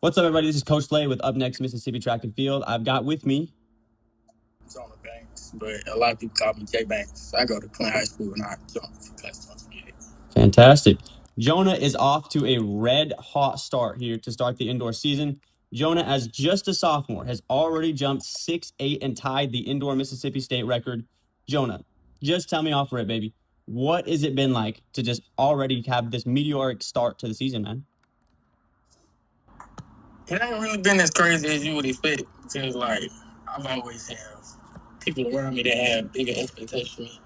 What's up, everybody? This is Coach Slay with Up Next Mississippi Track and Field. I've got with me. JONAH Banks, but a lot of people call me J Banks. I go to Clinton High School and I jump for class 28. Fantastic. Jonah is off to a red hot start here to start the indoor season. Jonah, as just a sophomore, has already jumped 6'8" and tied the indoor Mississippi State record. Jonah, just tell me off rip, baby. What has it been like to just already have this meteoric start to the season, man? It ain't really been as crazy as you would expect because, like, I've always have people around me that have bigger expectations for me.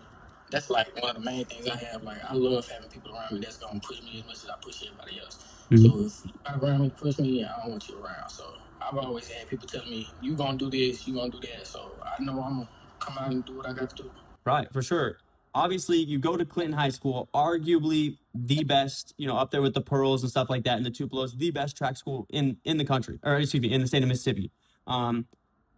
That's like one of the main things I have. Like, I love having people around me that's gonna push me as much as I push everybody else. So if you not around me to push me, I don't want you around. So I've always had people telling me, "You gonna do this, you gonna do that." So I know I'm gonna come out and do what I got to do. Right, for sure. Obviously, you go to Clinton High School, arguably the best, up there with the Pearls and stuff like that, and the Tupelos, the best track school in the country, or excuse me, in the state of Mississippi.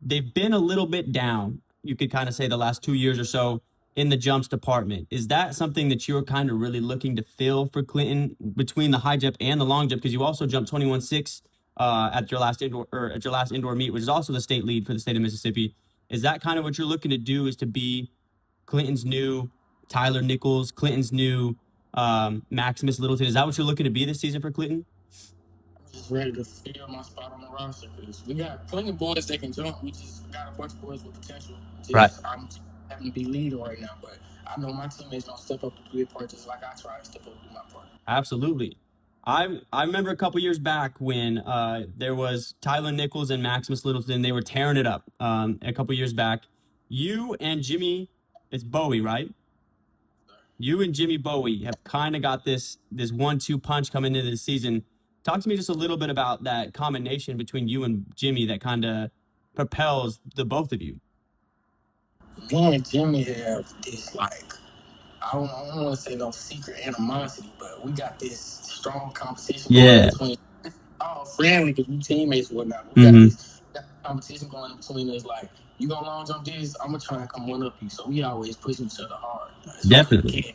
They've been a little bit down, you could kind of say, the last 2 years or so in the jumps department. Is that something that you're kind of really looking to fill for Clinton between the high jump and the long jump? Because you also jumped 21.6 at your last indoor meet, which is also the state lead for the state of Mississippi. Is that kind of what you're looking to do? Is to be Clinton's new Tyler Nichols, Clinton's new Maximus Littleton? Is that what you're looking to be this season for Clinton? I'm just ready to fill my spot on the roster because we got plenty of boys that can jump. We just got a bunch of boys with potential. Right. I'm having to be leader right now, but I know my teammates gonna step up to do their part just like I try to step up to do my part. Absolutely. I remember a couple years back when there was Tyler Nichols and Maximus Littleton. They were tearing it up a couple years back. You and Jimmy, it's Bowie, right? You and Jimmy Bowie have kind of got this 1-2 punch coming into the season. Talk to me just a little bit about that combination between you and Jimmy that kind of propels the both of you. Me and Jimmy have this I don't want to say no secret animosity, but we got this strong competition going between all friendly because we teammates and whatnot. We got this competition going between us. Like, you gonna long jump this, I'm gonna try to come one up you. So we always push each other hard. Definitely.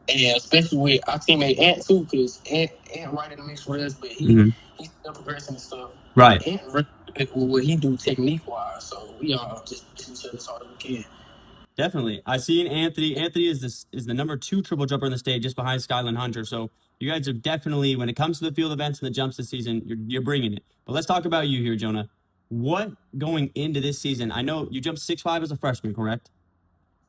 And especially with our teammate Ant too, because Ant right in the mix with us, but he's still progressing and stuff. Right. Ant what he do technique wise, so we all just push each other as hard as we can. Definitely. I seen Anthony. Anthony is the number 2 triple jumper in the state, just behind Skyland Hunter. So you guys are definitely, when it comes to the field events and the jumps this season, you're bringing it. But let's talk about you here, Jonah. What going into this season? I know you jumped 6'5" as a freshman, correct?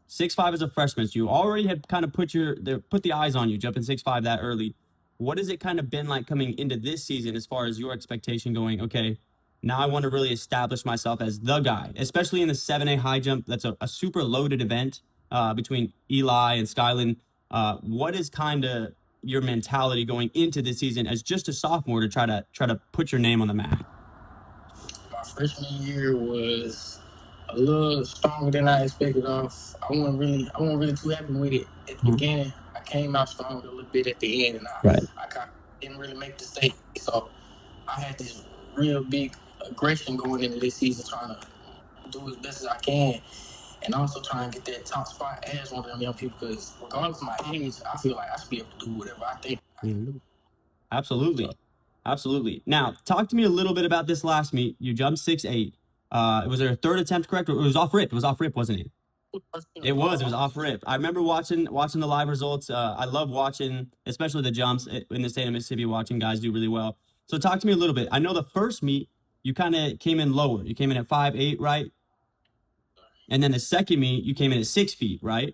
6'5" as a freshman. So you already had kind of put the eyes on you jumping 6'5" that early. What has it kind of been like coming into this season as far as your expectation going? Okay, now I want to really establish myself as the guy, especially in the 7A high jump. That's a super loaded event between Eli and Skyland. What is kind of your mentality going into this season as just a sophomore to try to put your name on the map? My freshman year was a little stronger than I expected off. I wasn't really too happy with it at the beginning. I came out stronger a little bit at the end, and I kind of didn't really make the state. So I had this real big aggression going into this season, trying to do as best as I can, and also trying to get that top spot as one of them young people. Because regardless of my age, I feel like I should be able to do whatever I think I can do. Absolutely. Absolutely. Now, talk to me a little bit about this last meet. You jumped 6'8". It was their third attempt, correct? Or it was off rip. It was off rip, wasn't it? It was off rip. I remember watching the live results. I love watching, especially the jumps in the state of Mississippi, watching guys do really well. So talk to me a little bit. I know the first meet, you kind of came in lower. You came in at 5'8", right? And then the second meet, you came in at 6 feet, right?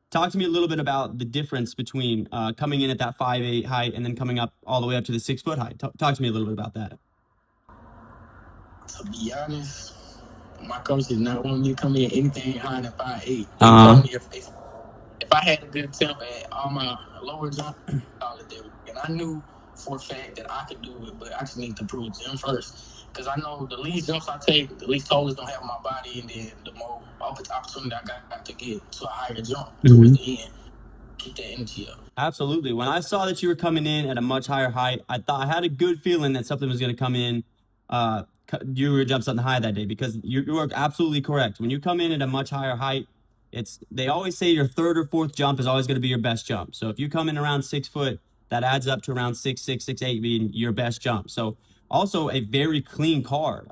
Talk to me a little bit about the difference between coming in at that 5'8" height and then coming up all the way up to the 6 foot height. Talk to me a little bit about that. To be honest, my coach did not want me to come in anything higher than 5'8". If I had a good attempt at all my lower jump, and I knew for a fact that I could do it, but I just need to prove to them first. Because I know the least jumps I take, the least totals don't have my body, and then the more opportunity I got to get to a higher jump towards the end. Keep that energy up. Absolutely. When I saw that you were coming in at a much higher height, I had a good feeling that something was going to come in. You were going to jump something high that day because you are absolutely correct. When you come in at a much higher height, they always say your third or fourth jump is always going to be your best jump. So if you come in around 6 foot, that adds up to around 6'6", 6'8", being your best jump. So Also, a very clean card.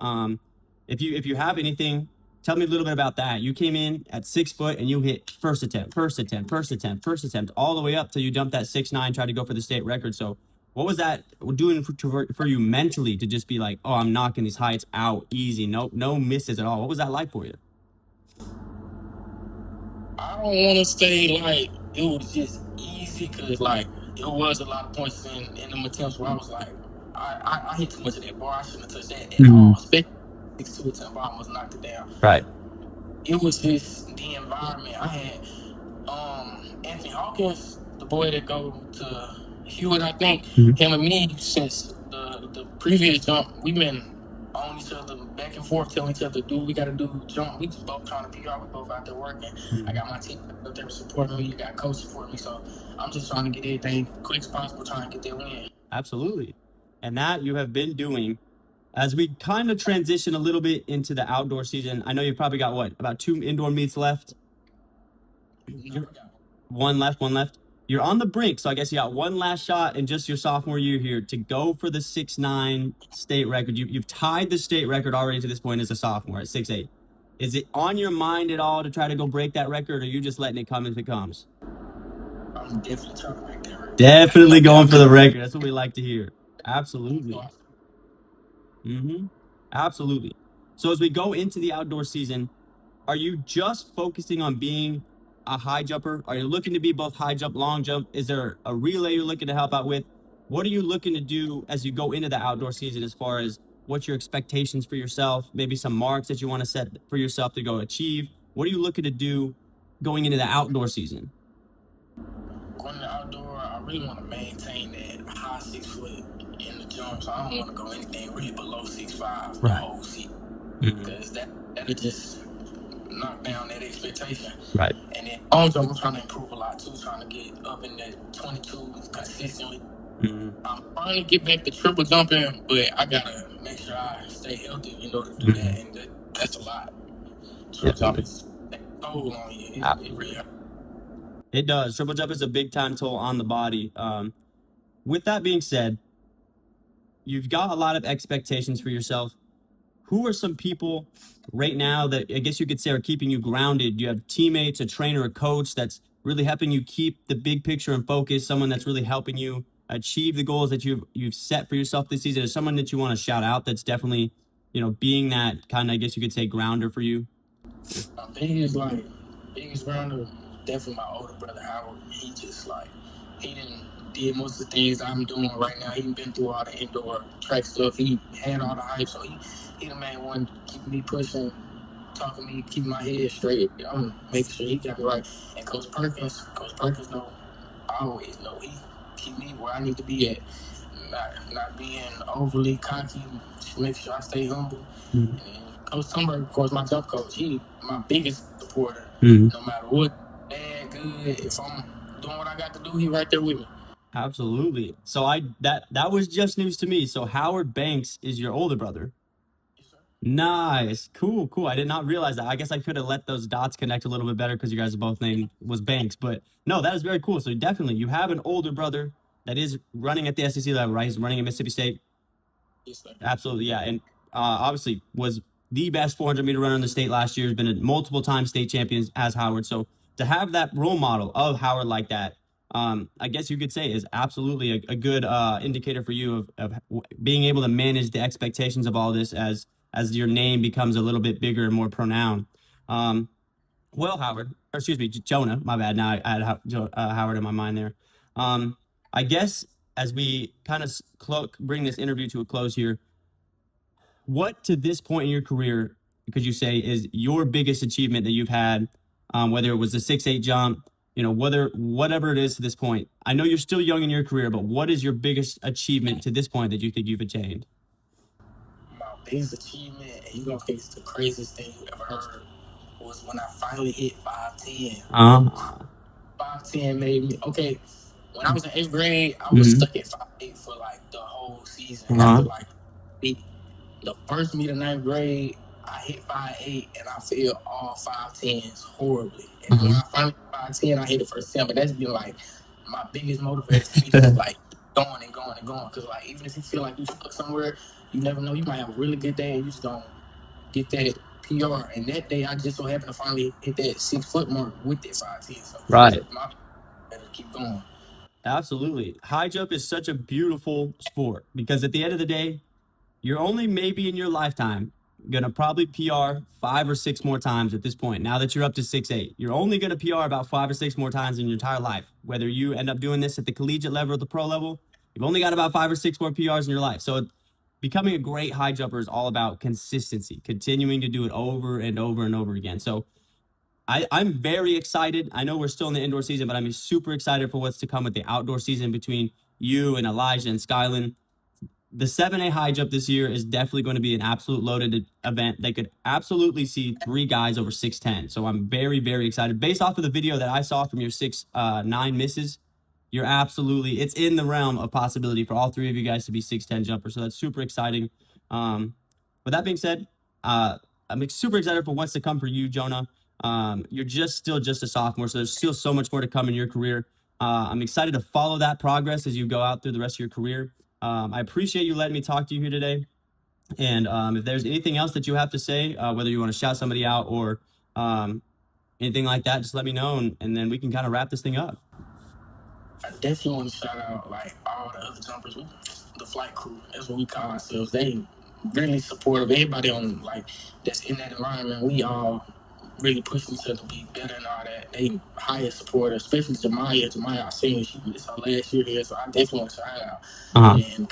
If you have anything, tell me a little bit about that. You came in at 6 foot and you hit first attempt, all the way up till you jumped that 6'9", tried to go for the state record. So what was that doing for you mentally to just be like, oh, I'm knocking these heights out easy, no misses at all? What was that like for you? I don't want to say like it was just easy because like it was a lot of points in them attempts where I was like, I hit too much of that bar. I shouldn't have touched that at all. Especially 6'2" attempt, I almost knocked it down. Right. It was just the environment. I had Anthony Hawkins, the boy that go to Hewitt, I think. Him and me, since the previous jump, we've been on each other back and forth, telling each other, dude, we got to do jump. We just both trying to PR. We both out there working. I got my team up there supporting me. I got coach supporting me. So I'm just trying to get everything quick as possible, trying to get that win. Absolutely. And that you have been doing. As we kind of transition a little bit into the outdoor season, I know you've probably got about 2 indoor meets left. One left. You're on the brink, so I guess you got one last shot in just your sophomore year here to go for the 6'9" state record. You've tied the state record already to this point as a sophomore at 6'8". Is it on your mind at all to try to go break that record, or are you just letting it come as it comes? I'm definitely trying to break that record. Definitely going for the record. That's what we like to hear. Absolutely. Absolutely. So as we go into the outdoor season, are you just focusing on being a high jumper? Are you looking to be both high jump, long jump? Is there a relay you're looking to help out with? What are you looking to do as you go into the outdoor season as far as what's your expectations for yourself? Maybe some marks that you want to set for yourself to go achieve. What are you looking to do going into the outdoor season? Going to the outdoor, I really want to maintain that high 6 foot in the jump. So I don't want to go anything really below 6'5" the whole season. Because that would just knock down that expectation. Right. And then long jump, I'm trying to improve a lot too, trying to get up in that 22 consistently. I'm trying to get back to triple jumping, but I gotta make sure I stay healthy in order to do that, and that's a lot. Triple jump is a toll on you. It really hurts. It does. Triple jump is a big time toll on the body. With that being said, you've got a lot of expectations for yourself. Who are some people right now that I guess you could say are keeping you grounded? You have teammates, a trainer, a coach that's really helping you keep the big picture in focus, someone that's really helping you achieve the goals that you've set for yourself this season. Is someone that you want to shout out that's definitely, being that kind of, I guess you could say, grounder for you? My biggest grounder, definitely my older brother Howard. He just he did most of the things I'm doing right now. He been through all the indoor track stuff. He had all the hype, so he the main one keeping me pushing, talking to me, keeping my head straight. I'm making sure he got me right. And Coach Perkins know, I always know he keep me where I need to be at. Not being overly cocky, just make sure I stay humble. And Coach Tumberg, of course, my jump coach, he my biggest supporter. No matter what, bad, good, if I'm doing what I got to do, he right there with me. Absolutely. So that was just news to me. So Howard Banks is your older brother. Yes, sir. Nice. Cool. I did not realize that. I guess I could have let those dots connect a little bit better because you guys both name was Banks. But no, that is very cool. So definitely you have an older brother that is running at the SEC level, right? He's running at Mississippi State. Yes, sir. Absolutely, yeah. And obviously was the best 400-meter runner in the state last year. Has been a multiple time state champions as Howard. So to have that role model of Howard like that, I guess you could say is absolutely a good indicator for you of being able to manage the expectations of all this as your name becomes a little bit bigger and more pronoun. Well, Howard, or excuse me, Jonah, my bad. Now I had Howard in my mind there. I guess as we kind of bring this interview to a close here, what to this point in your career could you say is your biggest achievement that you've had, whether it was the 6'8" jump, whatever it is to this point? I know you're still young in your career, but what is your biggest achievement to this point that you think you've attained? My biggest achievement, and you're going to think it's the craziest thing you ever heard, was when I finally hit 5'10". 5'10" made me, okay, when I was in 8th grade, I was stuck at 5'8" for the whole season. After the first meet of 9th grade, I hit 5'8" and I failed all 5'10s horribly. And when I finally hit 5'10", I hit it for 7. That's been my biggest motivator to me, just going and going and going. Because, like, even if you feel like you stuck somewhere, you never know. You might have a really good day and you just don't get that PR. And that day, I just so happened to finally hit that 6 foot mark with that 5'10". So, Right. my better keep going. Absolutely. High jump is such a beautiful sport because at the end of the day, you're only maybe in your lifetime gonna probably PR 5 or 6 more times at this point. Now that you're up to 6'8", you're only gonna PR about 5 or 6 more times in your entire life. Whether you end up doing this at the collegiate level or the pro level, you've only got about 5 or 6 more PRs in your life. So becoming a great high jumper is all about consistency, continuing to do it over and over and over again. So I'm very excited. I know we're still in the indoor season, but I'm super excited for what's to come with the outdoor season between you and Elijah and Skyland. The 7A high jump this year is definitely going to be an absolute loaded event. They could absolutely see 3 guys over 6'10". So I'm very, very excited. Based off of the video that I saw from your 6'9" misses, you're absolutely, it's in the realm of possibility for all 3 of you guys to be 6'10" jumpers. So that's super exciting. With that being said, I'm super excited for what's to come for you, Jonah. You're still just a sophomore, so there's still so much more to come in your career. I'm excited to follow that progress as you go out through the rest of your career. I appreciate you letting me talk to you here today. And if there's anything else that you have to say, whether you want to shout somebody out or anything like that, just let me know, and then we can kind of wrap this thing up. I definitely want to shout out like all the other jumpers, the flight crew. That's what we call ourselves. They really supportive. Everybody on like that's in that environment. We all really push each other to be better and all that. They hire supporter, especially Jemiah. Jemiah, our senior, it's her last year here, so I definitely want to shout out. And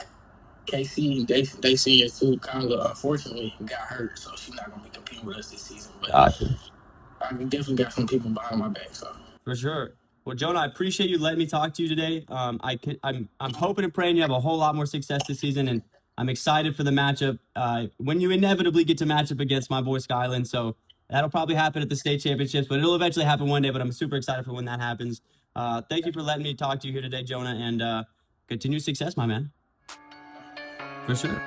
KC, they seniors too. Kyla, unfortunately, got hurt, so she's not gonna be competing with us this season. But I definitely got some people behind my back. So for sure. Well, Jonah, I appreciate you letting me talk to you today. I'm hoping and praying you have a whole lot more success this season, and I'm excited for the matchup when you inevitably get to match up against my boy Skyland. So that'll probably happen at the state championships, but it'll eventually happen one day. But I'm super excited for when that happens. Thank you for letting me talk to you here today, Jonah, and continued success, my man. For sure.